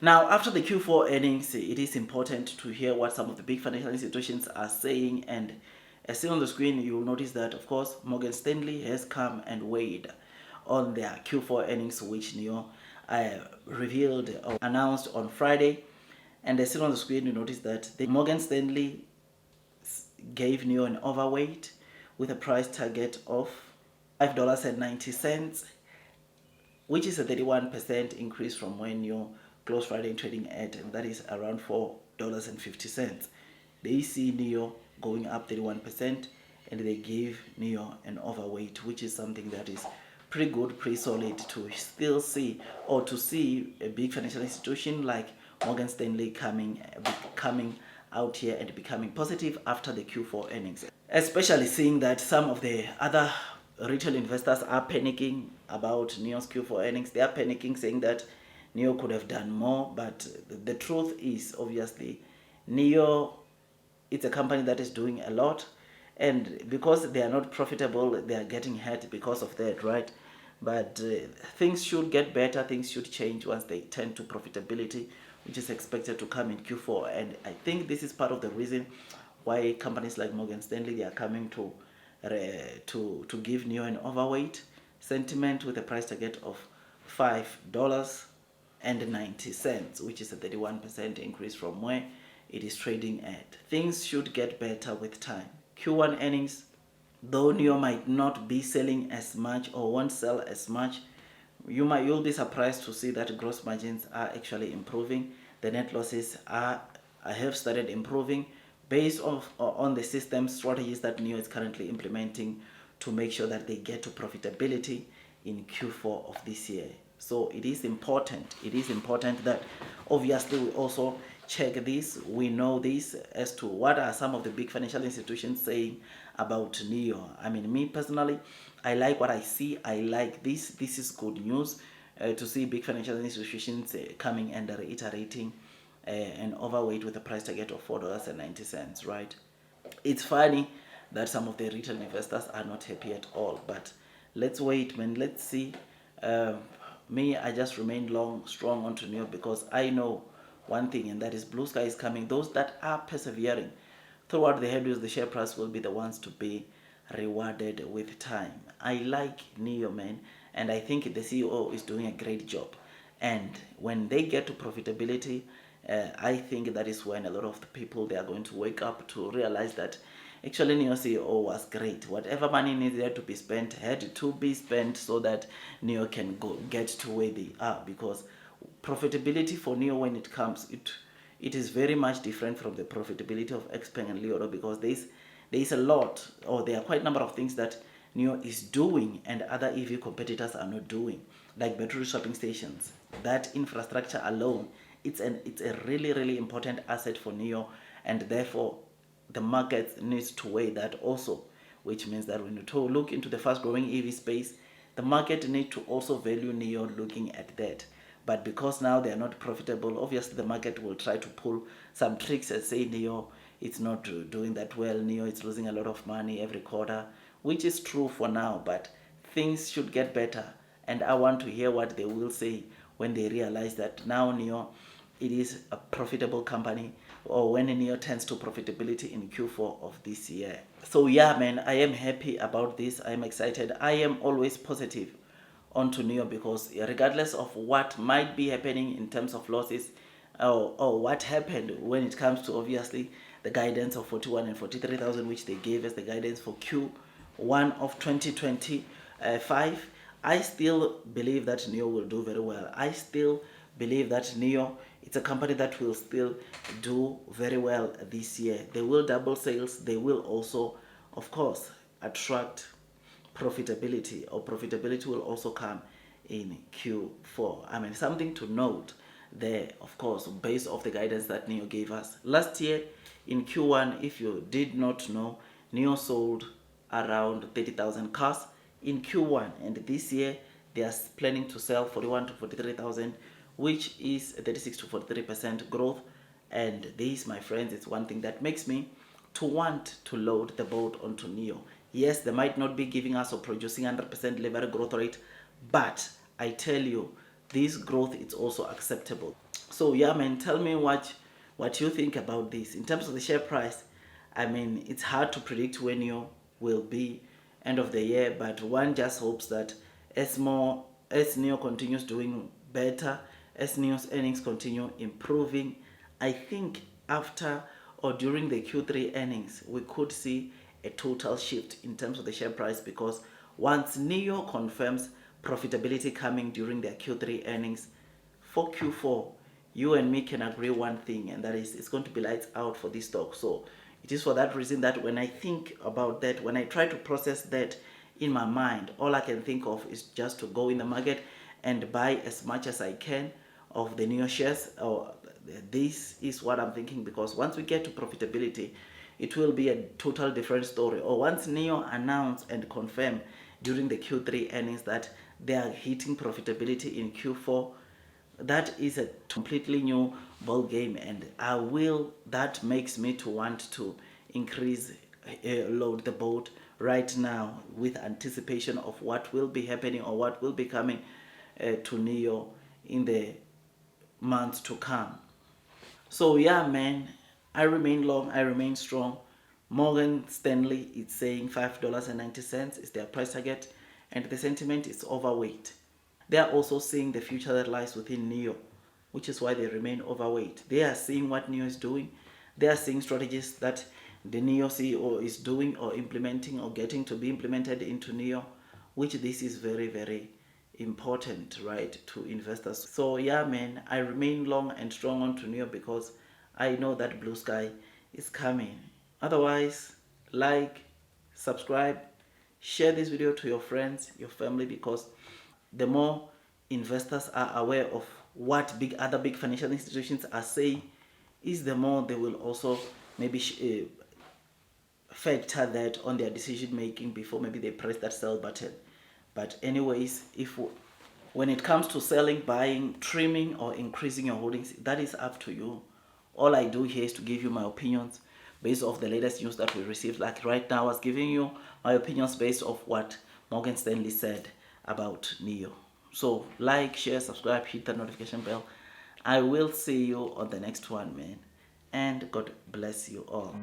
Now, after the Q4 earnings, it is important to hear what some of the big financial institutions are saying. And as seen on the screen, you will notice that, of course, Morgan Stanley has come and weighed on their Q4 earnings, which revealed or announced on Friday. And as seen on the screen, you notice that Morgan Stanley gave NEO an overweight with a price target of $5.90, which is a 31% increase from when NEO closed Friday trading at, and that is around $4.50. They see NEO going up 31%, and they gave NEO an overweight, which is something that is pretty good, pretty solid to still see, or to see a big financial institution like Morgan Stanley coming out here and becoming positive after the Q4 earnings. Especially seeing that some of the other retail investors are panicking about NEO's Q4 earnings. They are panicking, saying that NEO could have done more, but the truth is, obviously, NEO, it's a company that is doing a lot, and because they are not profitable, they are getting hurt because of that, right? But things should get better, things should change once they turn to profitability, which is expected to come in Q4. And I think this is part of the reason why companies like Morgan Stanley, they are coming to give NEO an overweight sentiment with a price target of $5.90, which is a 31% increase from where it is trading at. Things should get better with time. Q1 earnings, though NEO might not be selling as much or won't sell as much, you'll be surprised to see that gross margins are actually improving. The net losses have started improving based on the system strategies that NEO is currently implementing to make sure that they get to profitability in Q4 of this year. So it is important that obviously we also check this. We know this as to what are some of the big financial institutions saying about NEO. I mean, me personally, I like what I see. I like this. This is good news to see big financial institutions coming and reiterating an overweight with a price target of $4.90, right? It's funny that some of the retail investors are not happy at all, but let's wait, man. Let's see. Me, I just remain strong onto NEO because I know one thing, and that is blue sky is coming. Those that are persevering throughout the headwinds, the share price will be the ones to be rewarded with time. I like NEO, man, and I think the CEO is doing a great job. And when they get to profitability, I think that is when a lot of the people, they are going to wake up to realize that actually NEO CEO was great. Whatever money needed to be spent had to be spent so that NEO can get to where they are, because profitability for NEO, when it comes, it is very much different from the profitability of XPeng and Leoro, because there is a lot, or there are quite a number of things that NEO is doing and other EV competitors are not doing, like battery swapping stations. That infrastructure alone, it's a really important asset for NEO, and therefore the market needs to weigh that also, which means that when you look into the fast growing EV space, the market needs to also value NEO looking at that. But because now they are not profitable, obviously the market will try to pull some tricks and say NEO, it's not doing that well, NEO is losing a lot of money every quarter, which is true for now, but things should get better. And I want to hear what they will say when they realize that now NEO, it is a profitable company, or when NEO turns to profitability in Q4 of this year. So yeah, man, I am happy about this. I am excited. I am always positive onto NEO, because regardless of what might be happening in terms of losses, or what happened when it comes to obviously the guidance of 41 and 43,000, which they gave us the guidance for Q1 of 2025, I still believe that NEO will do very well. I still believe that NEO, it's a company that will still do very well this year. They will double sales. They will also, of course, attract profitability, or profitability will also come in Q4. I mean, something to note there, of course, based off the guidance that NEO gave us. Last year in Q1, if you did not know, NEO sold around 30,000 cars in Q1, and this year they are planning to sell 41 to 43,000, which is a 36 to 43% growth. And this, my friends, is one thing that makes me to want to load the boat onto NEO. Yes, they might not be giving us or producing 100% level growth rate, but I tell you, this growth is also acceptable. So yeah, man, tell me what you think about this in terms of the share price. I mean, it's hard to predict when you will be end of the year, but one just hopes that as Neo continues doing better, as Neo's earnings continue improving, I think after or during the Q3 earnings, we could see a total shift in terms of the share price, because once Neo confirms profitability coming during their Q3 earnings, for Q4, you and me can agree one thing, and that is it's going to be lights out for this stock. So it is for that reason that when I think about that, when I try to process that in my mind, all I can think of is just to go in the market and buy as much as I can of the new shares. Or this is what I'm thinking, because once we get to profitability, it will be a total different story. Or once Neo announce and confirm during the Q3 earnings that they are hitting profitability in Q4, that is a completely new ball game, and that makes me to want to increase load the boat right now with anticipation of what will be happening or what will be coming to Neo in the months to come. So yeah, man, I remain long, I remain strong. Morgan Stanley is saying $5.90 is their price target, and the sentiment is overweight. They are also seeing the future that lies within Neo, which is why they remain overweight. They are seeing what Neo is doing. They are seeing strategies that the Neo CEO is doing or implementing or getting to be implemented into Neo, which this is very, very important, right, to investors. So yeah, man, I remain long and strong on to Neo because I know that blue sky is coming. Otherwise, like, subscribe, share this video to your friends, your family, because the more investors are aware of what other big financial institutions are saying, is the more they will also maybe factor that on their decision making before maybe they press that sell button. But anyways, when it comes to selling, buying, trimming, or increasing your holdings, that is up to you. All I do here is to give you my opinions based off the latest news that we received. Like right now, I was giving you my opinions based off what Morgan Stanley said about Neo. So like, share, subscribe, hit the notification bell. I will see you on the next one, man. And God bless you all.